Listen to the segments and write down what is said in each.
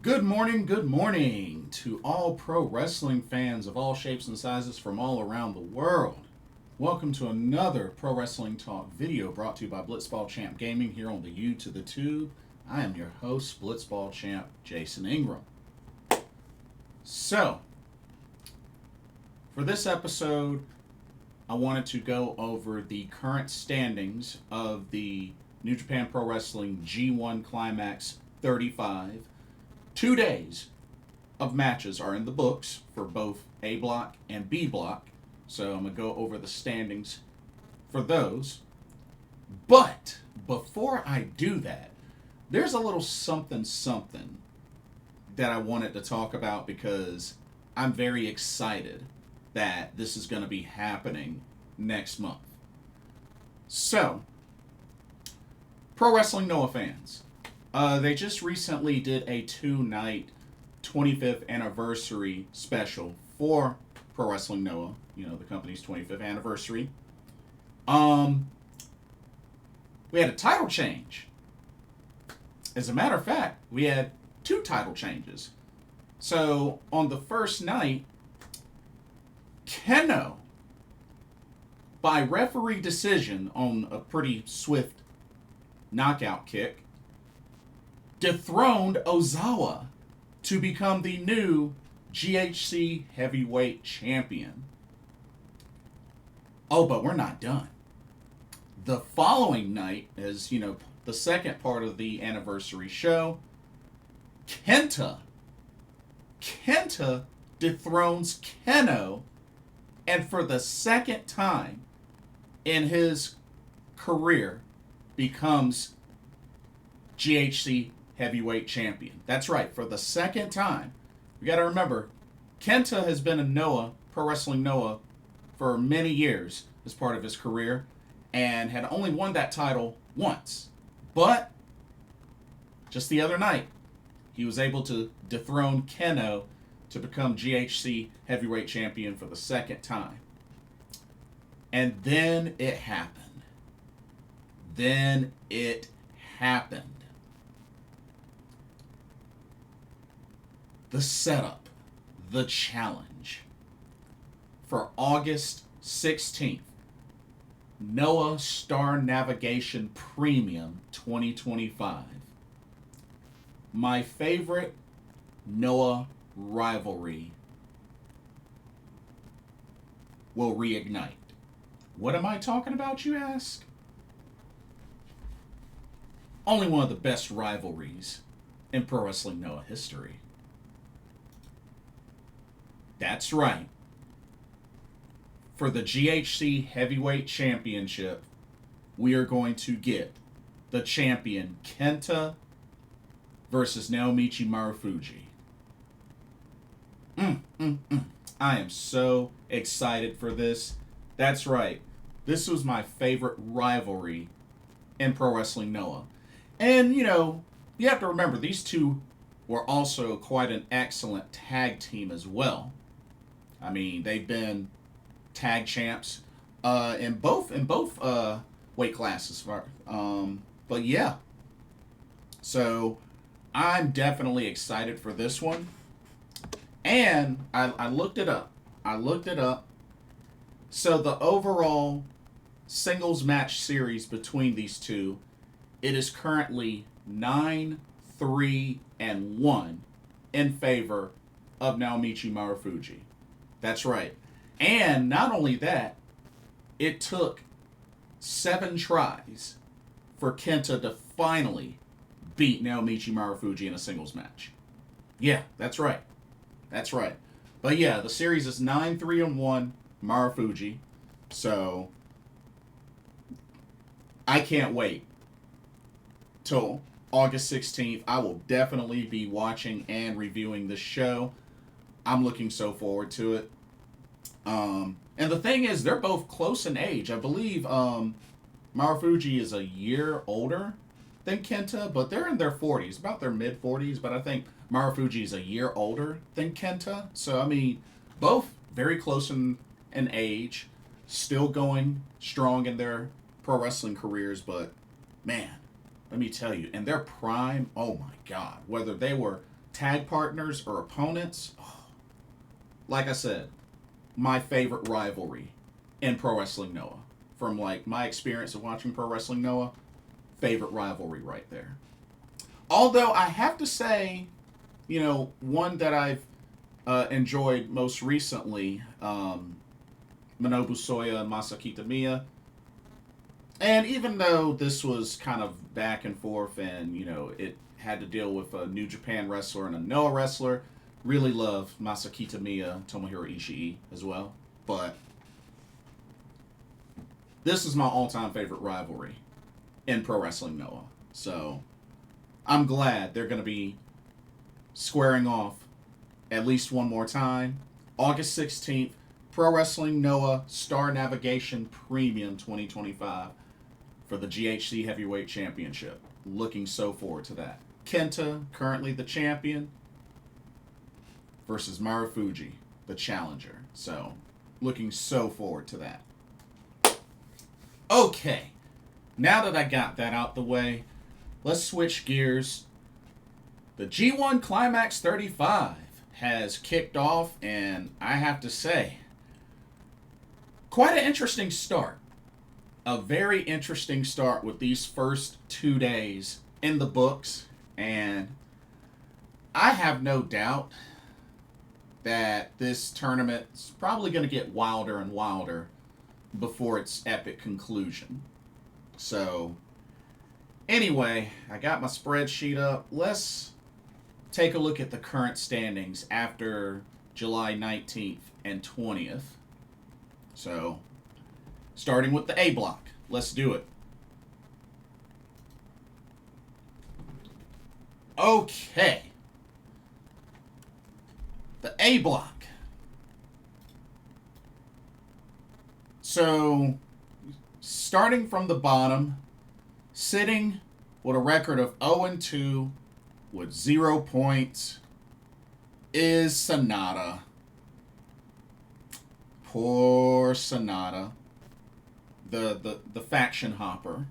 Good morning to all pro wrestling fans of all shapes and sizes from all around the world. Welcome to another Pro Wrestling Talk video brought to you by Blitzball Champ Gaming here on the U to the Tube. I am your host, Blitzball Champ Jason Ingram. So, for this episode, I wanted to go over the current standings of the New Japan Pro Wrestling G1 Climax 35. 2 days of matches are in the books for both A block and B block. So I'm going to go over the standings for those. But before I do that, there's a little something that I wanted to talk about because I'm very excited that this is going to be happening next month. So, Pro Wrestling Noah fans. They just recently did a 2-night 25th anniversary special for Pro Wrestling Noah, the company's 25th anniversary. We had a title change. As a matter of fact, we had 2 title changes. So, on the first night, Keno, by referee decision on a pretty swift knockout kick, dethroned Ozawa to become the new GHC heavyweight champion. Oh, but we're not done. The following night, as the second part of the anniversary show, Kenta dethrones Keno, and for the second time in his career becomes GHC heavyweight champion. That's right, for the second time. We got to remember, Kenta has been in Noah, Pro Wrestling Noah, for many years as part of his career, and had only won that title once. But, just the other night, he was able to dethrone Keno to become GHC heavyweight champion for the second time. And then it happened. The setup, the challenge for August 16th, Noah Star Navigation Premium 2025. My favorite Noah rivalry will reignite. What am I talking about, you ask? Only one of the best rivalries in Pro Wrestling Noah history. That's right. For the GHC Heavyweight Championship, we are going to get the champion Kenta versus Naomichi Marufuji. I am so excited for this. That's right. This was my favorite rivalry in Pro Wrestling Noah. And, you have to remember, these two were also quite an excellent tag team as well. I mean, they've been tag champs in both weight classes. But yeah, so I'm definitely excited for this one. And I looked it up. So the overall singles match series between these two, it is currently 9-3-1 in favor of Naomichi Marufuji. That's right. And not only that, it took 7 tries for Kenta to finally beat Naomichi Marufuji in a singles match. Yeah, that's right. But yeah, the series is 9-3-1 Marufuji. So I can't wait till August 16th. I will definitely be watching and reviewing this show. I'm looking so forward to it. And the thing is, they're both close in age. I believe Marufuji is a year older than Kenta, but they're in their 40s, about their mid-40s. But I think Marufuji is a year older than Kenta. So, I mean, both very close in age, still going strong in their pro wrestling careers. But, man, let me tell you, in their prime, oh my God, whether they were tag partners or opponents, like I said, my favorite rivalry in Pro Wrestling Noah. From like my experience of watching Pro Wrestling Noah, favorite rivalry right there. Although I have to say, you know, one that I've enjoyed most recently, Minobu Soya and Masaki Tamiya. And even though this was kind of back and forth and, you know, it had to deal with a New Japan wrestler and a Noah wrestler, really love Masaki Tamiya, Tomohiro Ishii as well. But this is my all-time favorite rivalry in Pro Wrestling Noah. So I'm glad they're going to be squaring off at least one more time. August 16th, Pro Wrestling Noah Star Navigation Premium 2025 for the GHC Heavyweight Championship. Looking so forward to that. Kenta, currently the champion, versus Marufuji, the challenger. So, looking so forward to that. Okay, now that I got that out the way, let's switch gears. The G1 Climax 35 has kicked off, and I have to say, quite an interesting start. A very interesting start with these first 2 days in the books, and I have no doubt that this tournament is probably going to get wilder and wilder before its epic conclusion. So, anyway, I got my spreadsheet up. Let's take a look at the current standings after July 19th and 20th. So, starting with the A block. Let's do it. Okay. The A block. So, starting from the bottom, sitting with a record of 0-2 with 0 points is Sonata. Poor Sonata. The faction hopper.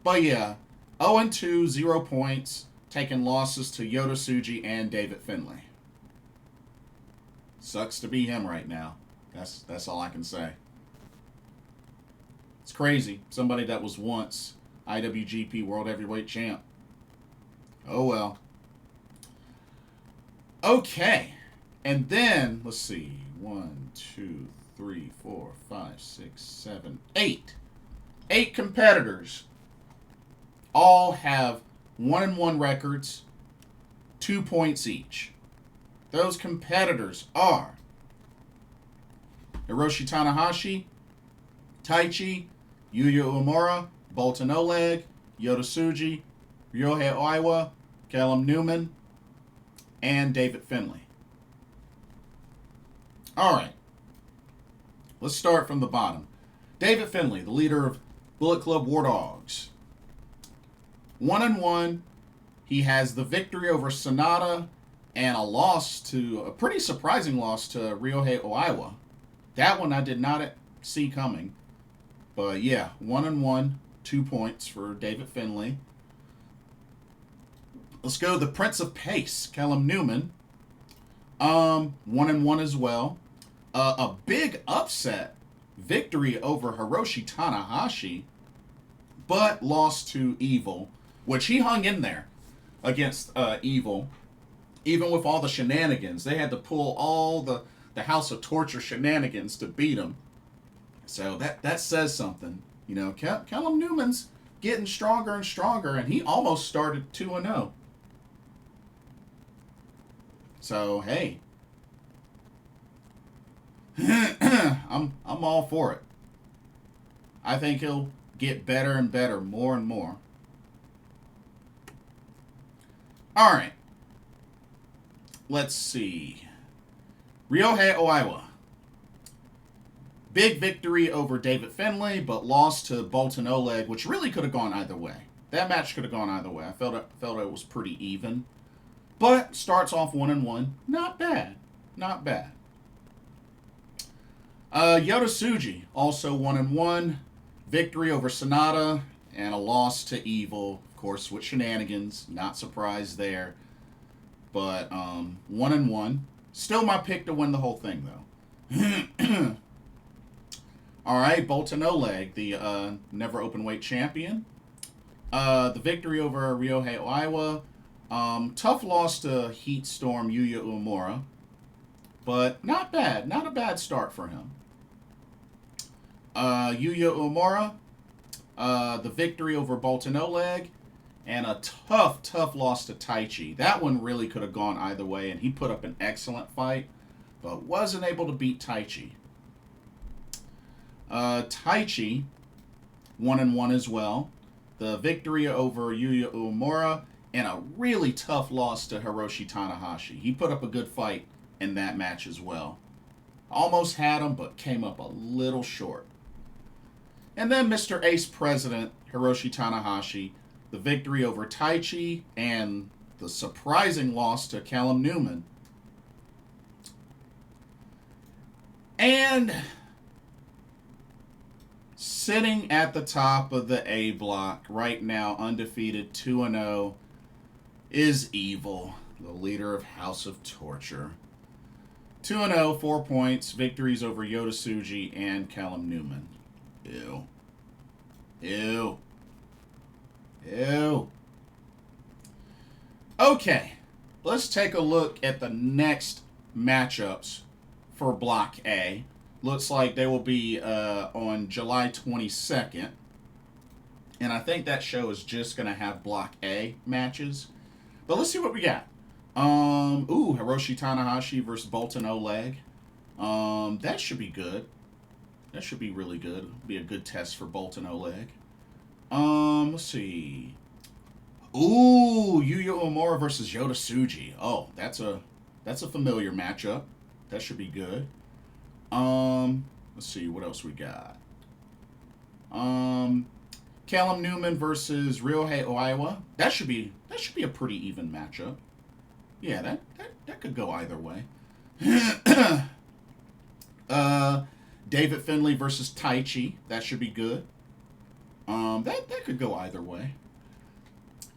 But yeah, 0-2, 0 points, taking losses to Yota Tsuji and David Finlay. Sucks to be him right now. That's all I can say. It's crazy. Somebody that was once IWGP World Heavyweight Champ. Oh well. Okay. And then, let's see. 1, 2, 3, 4, 5, 6, 7, 8. 8 competitors. All have 1-1 records, 2 points each. Those competitors are Hiroshi Tanahashi, Taichi, Yuya Uemura, Bolton Oleg, Yota Tsuji, Ryohei Oiwa, Callum Newman, and David Finlay. Alright. Let's start from the bottom. David Finlay, the leader of Bullet Club War Dogs. 1-1. He has the victory over Sonata and a pretty surprising loss to Ryohei Oiwa. That one I did not see coming. But yeah, 1-1, 2 points for David Finlay. Let's go the Prince of Pace, Callum Newman. 1-1 as well. A big upset victory over Hiroshi Tanahashi, but lost to Evil, which he hung in there against Evil. Even with all the shenanigans, they had to pull all the House of Torture shenanigans to beat him. So that says something. You know, Callum Newman's getting stronger and stronger, and he almost started 2-0. So, hey. I'm all for it. I think he'll get better and better, more and more. Alright. Let's see. Ryohei Oiwa. Big victory over David Finlay, but lost to Bolton Oleg, which really could have gone either way. That match could have gone either way. I felt it was pretty even. But starts off 1-1. Not bad. Not bad. Yota Tsuji, also 1-1. Victory over Sonata and a loss to Evil, of course, with shenanigans. Not surprised there. But 1-1. Still my pick to win the whole thing, though. All right, Boltin Oleg, the never open weight champion. The victory over Ryohei Oiwa. Tough loss to Heat Storm Yuya Uemura. But not bad. Not a bad start for him. Yuya Uemura. The victory over Boltin Oleg. And a tough loss to Taichi. That one really could have gone either way, and he put up an excellent fight, but wasn't able to beat Taichi. Taichi, 1-1 as well. The victory over Yuya Uemura, and a really tough loss to Hiroshi Tanahashi. He put up a good fight in that match as well. Almost had him, but came up a little short. And then Mr. Ace President, Hiroshi Tanahashi, the victory over Taichi, and the surprising loss to Callum Newman. And sitting at the top of the A block right now, undefeated 2-0, is Evil, the leader of House of Torture. 2-0, 4 points, victories over Yota Tsuji and Callum Newman. Ew. Ew. Ew. Okay, let's take a look at the next matchups for Block A. Looks like they will be on July 22nd. And I think that show is just going to have Block A matches. But let's see what we got. Hiroshi Tanahashi versus Boltin Oleg. That should be good. That should be really good. It'll be a good test for Boltin Oleg. Let's see. Yuya Uemura versus Yota Tsuji. Oh, that's a familiar matchup. That should be good. Let's see what else we got. Callum Newman versus Ryohei Oiwa. That should be a pretty even matchup. Yeah, that could go either way. David Finlay versus Taichi. That should be good. That could go either way.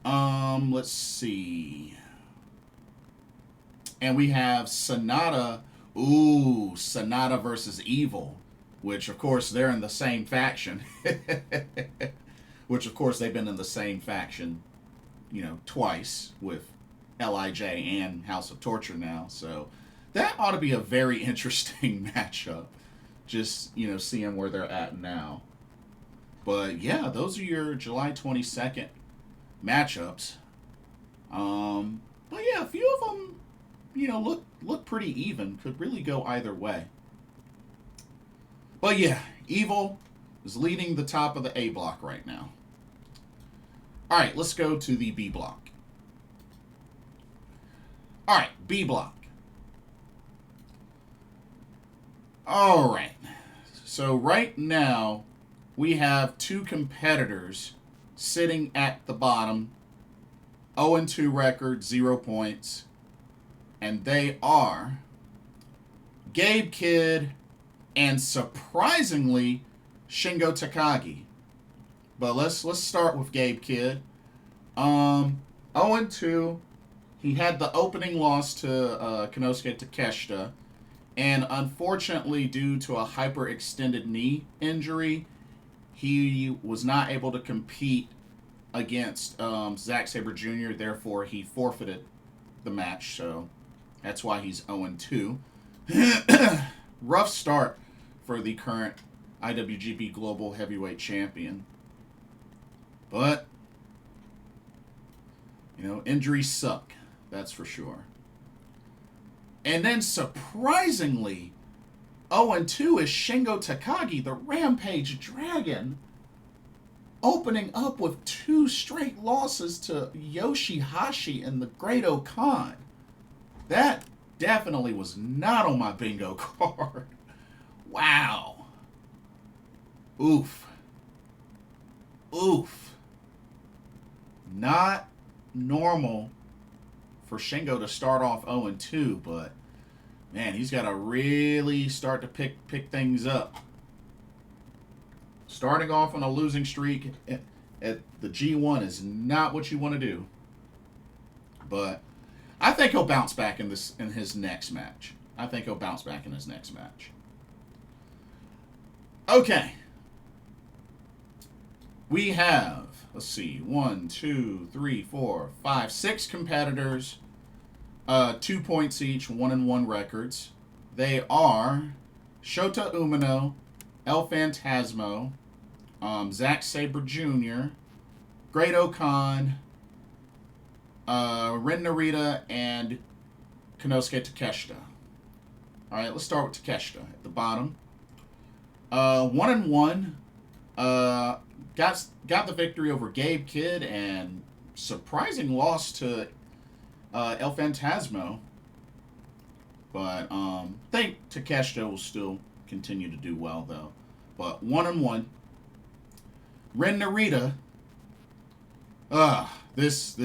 Let's see. And we have Sonata. Sonata versus Evil, which of course they're in the same faction. Which of course they've been in the same faction, twice with LIJ and House of Torture now. So that ought to be a very interesting matchup. Just, seeing where they're at now. But yeah, those are your July 22nd matchups. But yeah, a few of them, look pretty even. Could really go either way. But yeah, Evil is leading the top of the A block right now. All right, let's go to the B block. All right, B block. All right. So right now, we have two competitors sitting at the bottom. 0-2 record, 0 points. And they are Gabe Kidd and, surprisingly, Shingo Takagi. But let's start with Gabe Kidd. 0-2. He had the opening loss to Konosuke Takeshita. And unfortunately, due to a hyperextended knee injury, he was not able to compete against Zack Sabre Jr. Therefore, he forfeited the match. So that's why he's 0-2. Rough start for the current IWGP Global Heavyweight Champion. But, injuries suck. That's for sure. And then, surprisingly, 0-2 is Shingo Takagi, the Rampage Dragon, opening up with 2 straight losses to Yoshihashi and the Great Okan. That definitely was not on my bingo card. Wow. Oof. Not normal for Shingo to start off 0-2, but man, he's got to really start to pick things up. Starting off on a losing streak at the G1 is not what you want to do. But I think he'll bounce back in his next match. I think he'll bounce back in his next match. Okay. We have, let's see, 1, 2, 3, 4, 5, 6 competitors, 2 points each, 1-1 records. They are Shota Umino, El Phantasmo, Zack Sabre Jr., Great-O-Khan, Ren Narita, and Konosuke Takeshita. Alright, let's start with Takeshita at the bottom. 1-1. Got the victory over Gabe Kidd and surprising loss to El Phantasmo. But I think Takeshita will still continue to do well though. But 1-1. Ren Narita. This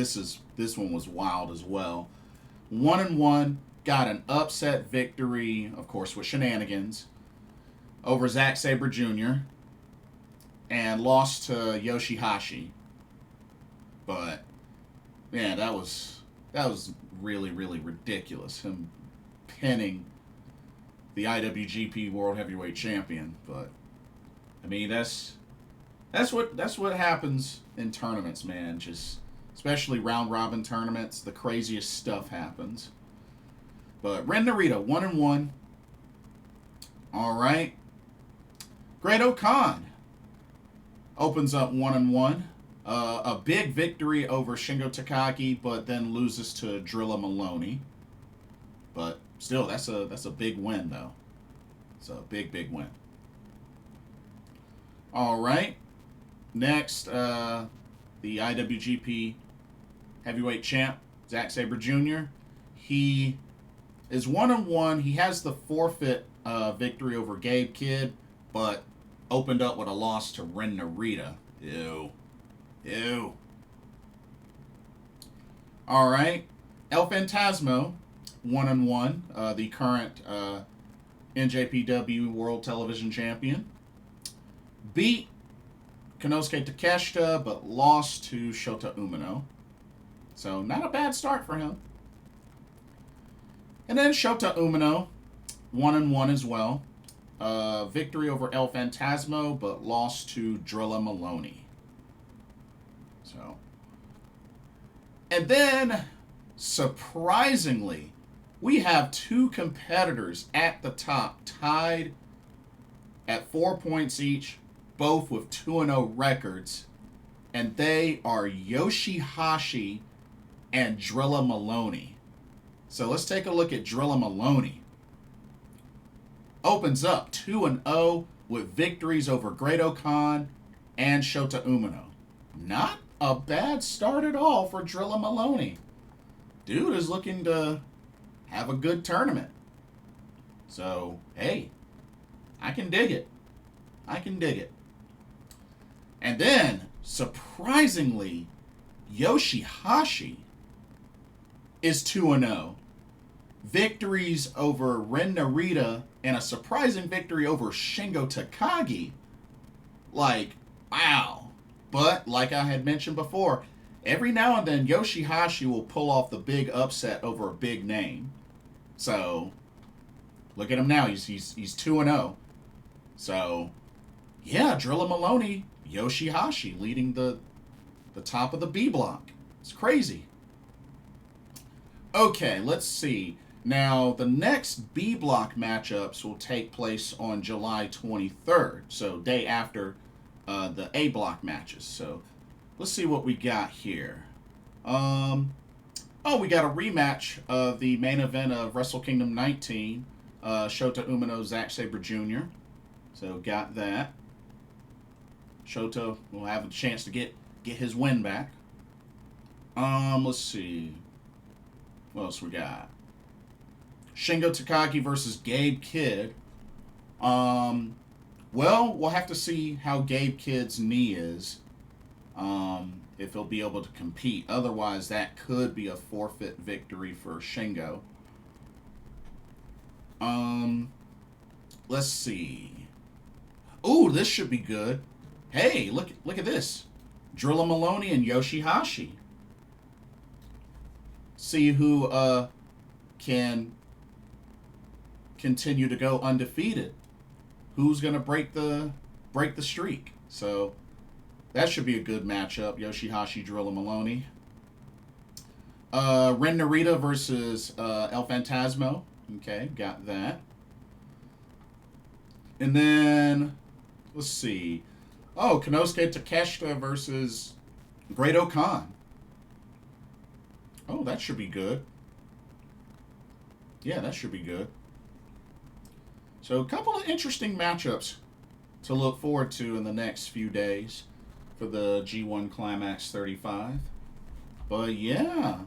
one was wild as well. 1-1, got an upset victory, of course, with shenanigans, over Zack Sabre Jr. and lost to Yoshihashi. But man, that was really, really ridiculous. Him pinning the IWGP World Heavyweight Champion. But I mean, that's what happens in tournaments, man. Just especially round robin tournaments, the craziest stuff happens. But Ren Narita, 1-1. All right. Great-O-Khan opens up 1-1. A big victory over Shingo Takagi, but then loses to Drilla Maloney. But still, that's a big win though. It's a big win. All right. Next, the IWGP Heavyweight Champ, Zack Sabre Jr. He is 1-1. He has the forfeit victory over Gabe Kidd, but opened up with a loss to Ren Narita. Ew. All right. El Phantasmo, 1-1. The current NJPW World Television Champion. Beat Konosuke Takeshita, but lost to Shota Umino. So, not a bad start for him. And then Shota Umino, 1-1 as well. Victory over El Phantasmo, but lost to Drilla Maloney. So. And then, surprisingly, we have 2 competitors at the top, tied at 4 points each, both with 2-0 records, and they are Yoshihashi and Drilla Maloney. So let's take a look at Drilla Maloney. Opens up 2-0 with victories over Great-O-Khan and Shota Umino. Not a bad start at all for Drilla Maloney. Dude is looking to have a good tournament. So, hey, I can dig it. And then, surprisingly, Yoshihashi is 2-0. Victories over Ren Narita and a surprising victory over Shingo Takagi. Like, wow. But, like I had mentioned before, every now and then Yoshihashi will pull off the big upset over a big name. So, look at him now. He's 2-0. So, yeah, Drilla Maloney, Yoshihashi leading the top of the B block. It's crazy. Okay, let's see. Now, the next B block matchups will take place on July 23rd, so day after the A block matches. So, let's see what we got here. We got a rematch of the main event of Wrestle Kingdom 19, Shota Umino, Zack Sabre Jr. So, got that. Shota will have a chance to get his win back. Let's see. What else we got? Shingo Takagi versus Gabe Kidd. Well, we'll have to see how Gabe Kidd's knee is. If he'll be able to compete. Otherwise, that could be a forfeit victory for Shingo. Let's see. Ooh, this should be good. Hey, look at this. Drilla Maloney and Yoshihashi. See who can continue to go undefeated. Who's gonna break the streak? So that should be a good matchup. Yoshihashi, Drilla Maloney. Ren Narita versus El Phantasmo. Okay, got that. And then let's see. Oh, Konosuke Takeshita versus Great Khan. Oh, that should be good. Yeah, that should be good. So a couple of interesting matchups to look forward to in the next few days for the G1 Climax 35. But yeah,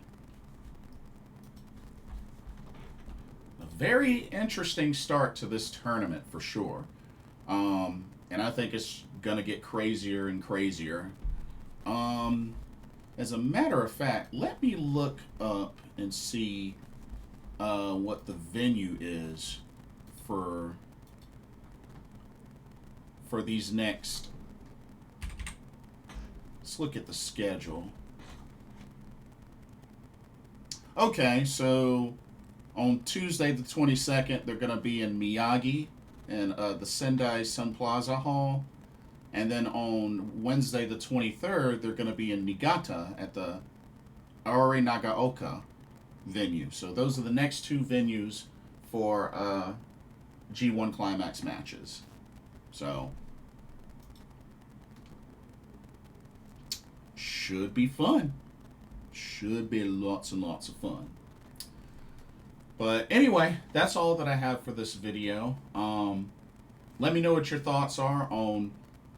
a very interesting start to this tournament for sure. And I think it's going to get crazier and crazier. As a matter of fact, let me look up and see what the venue is for these next. Let's look at the schedule. Okay, so on Tuesday the 22nd, they're going to be in Miyagi and the Sendai Sun Plaza Hall. And then on Wednesday the 23rd, they're going to be in Niigata at the Aori Nagaoka venue. So those are the next two venues for G1 Climax matches. So should be fun. Should be lots and lots of fun. But anyway, that's all that I have for this video. Let me know what your thoughts are on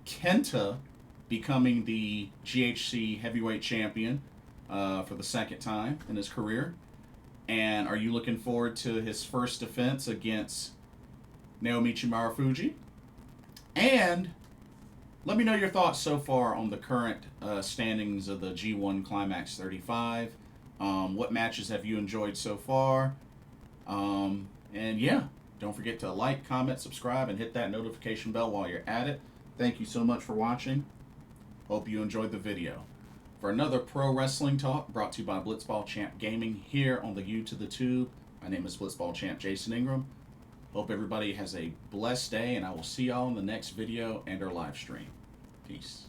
Kenta becoming the GHC heavyweight champion for the second time in his career. And are you looking forward to his first defense against Naomichi Marufuji? And let me know your thoughts so far on the current standings of the G1 Climax 35. What matches have you enjoyed so far? And yeah, don't forget to like, comment, subscribe, and hit that notification bell while you're at it. Thank you so much for watching. Hope you enjoyed the video. For another pro wrestling talk brought to you by Blitzball Champ Gaming here on the U to the Tube, my name is Blitzball Champ Jason Ingram. Hope everybody has a blessed day, and I will see y'all in the next video and our live stream. Peace.